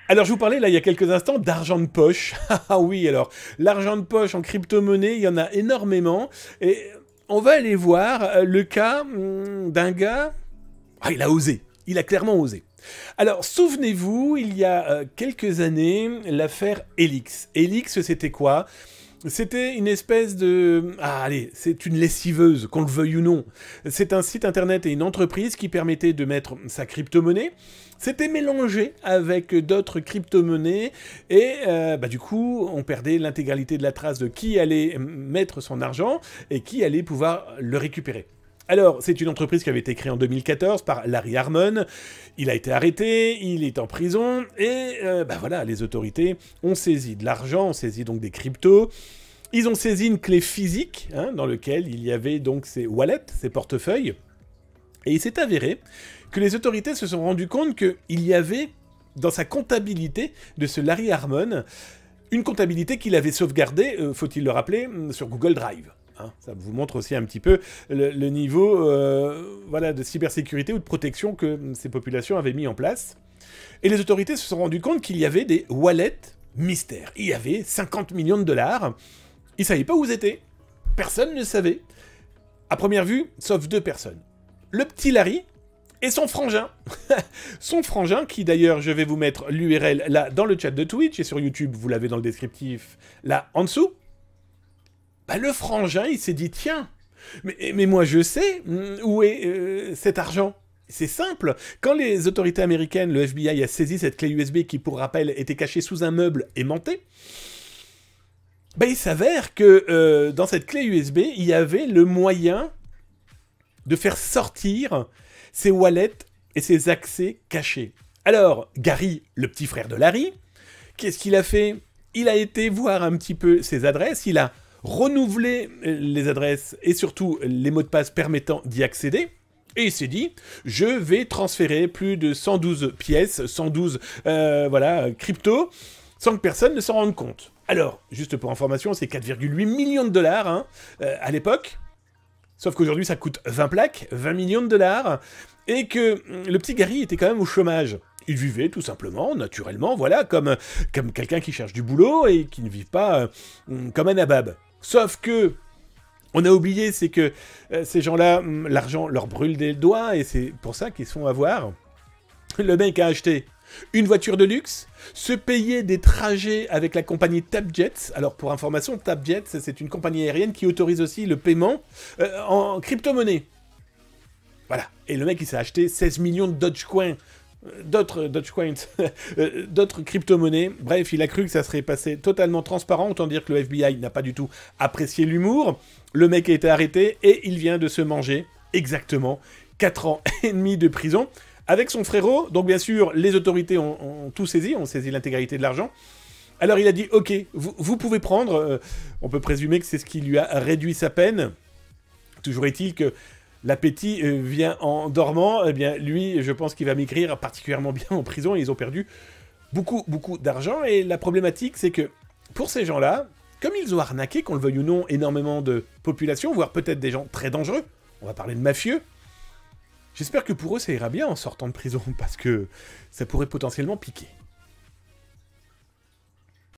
Alors, je vous parlais, là, il y a quelques instants, d'argent de poche. Ah oui, alors, l'argent de poche en crypto-monnaie, il y en a énormément. Et on va aller voir le cas d'un gars... Ah, il a osé. Il a clairement osé. Alors, souvenez-vous, il y a quelques années, l'affaire Helix. Helix, c'était quoi? C'était une espèce de... Ah, allez, c'est une lessiveuse, qu'on le veuille ou non. C'est un site internet et une entreprise qui permettait de mettre sa crypto-monnaie. C'était mélangé avec d'autres crypto-monnaies et du coup, on perdait l'intégralité de la trace de qui allait mettre son argent et qui allait pouvoir le récupérer. Alors, c'est une entreprise qui avait été créée en 2014 par Larry Harmon. Il a été arrêté, il est en prison, et voilà, les autorités ont saisi de l'argent, ont saisi donc des cryptos. Ils ont saisi une clé physique, dans laquelle il y avait donc ses wallets, ses portefeuilles. Et il s'est avéré que les autorités se sont rendues compte qu'il y avait, dans sa comptabilité de ce Larry Harmon, une comptabilité qu'il avait sauvegardée, faut-il le rappeler, sur Google Drive. Ça vous montre aussi un petit peu le niveau de cybersécurité ou de protection que ces populations avaient mis en place. Et les autorités se sont rendues compte qu'il y avait des wallets mystères. Il y avait 50 millions de dollars. Ils ne savaient pas où ils étaient. Personne ne savait. À première vue, sauf deux personnes. Le petit Larry et son frangin. Son frangin, qui d'ailleurs, je vais vous mettre l'URL là dans le chat de Twitch et sur YouTube, vous l'avez dans le descriptif là en dessous. Le frangin, il s'est dit, tiens, mais moi je sais où est cet argent. C'est simple. Quand les autorités américaines, le FBI, a saisi cette clé USB qui, pour rappel, était cachée sous un meuble aimanté, il s'avère que dans cette clé USB, il y avait le moyen de faire sortir ses wallets et ses accès cachés. Alors, Gary, le petit frère de Larry, qu'est-ce qu'il a fait? Il a été voir un petit peu ses adresses, il a renouvelé les adresses et surtout les mots de passe permettant d'y accéder. Et il s'est dit, je vais transférer plus de 112 pièces, 112 crypto, sans que personne ne s'en rende compte. Alors, juste pour information, c'est 4,8 millions de dollars à l'époque. Sauf qu'aujourd'hui, ça coûte 20 plaques, 20 millions de dollars. Et que le petit Gary était quand même au chômage. Il vivait tout simplement, naturellement, voilà, comme quelqu'un qui cherche du boulot et qui ne vit pas comme un nabab. Sauf que, on a oublié, c'est que ces gens-là, l'argent leur brûle des doigts, et c'est pour ça qu'ils se font avoir. Le mec a acheté une voiture de luxe, se payer des trajets avec la compagnie TapJet. Alors, pour information, TapJet, c'est une compagnie aérienne qui autorise aussi le paiement en crypto-monnaie. Voilà. Et le mec, il s'est acheté 16 millions de Dogecoin. D'autres crypto-monnaies. Bref, il a cru que ça serait passé totalement transparent, autant dire que le FBI n'a pas du tout apprécié l'humour. Le mec a été arrêté et il vient de se manger exactement 4 ans et demi de prison avec son frérot. Donc bien sûr, les autorités ont tout saisi, ont saisi l'intégralité de l'argent. Alors il a dit, ok, vous pouvez prendre, on peut présumer que c'est ce qui lui a réduit sa peine. Toujours est-il que l'appétit vient en dormant, eh bien lui, je pense qu'il va maigrir particulièrement bien en prison, et ils ont perdu beaucoup d'argent. Et la problématique, c'est que pour ces gens-là, comme ils ont arnaqué, qu'on le veuille ou non, énormément de population, voire peut-être des gens très dangereux, on va parler de mafieux, j'espère que pour eux ça ira bien en sortant de prison, parce que ça pourrait potentiellement piquer.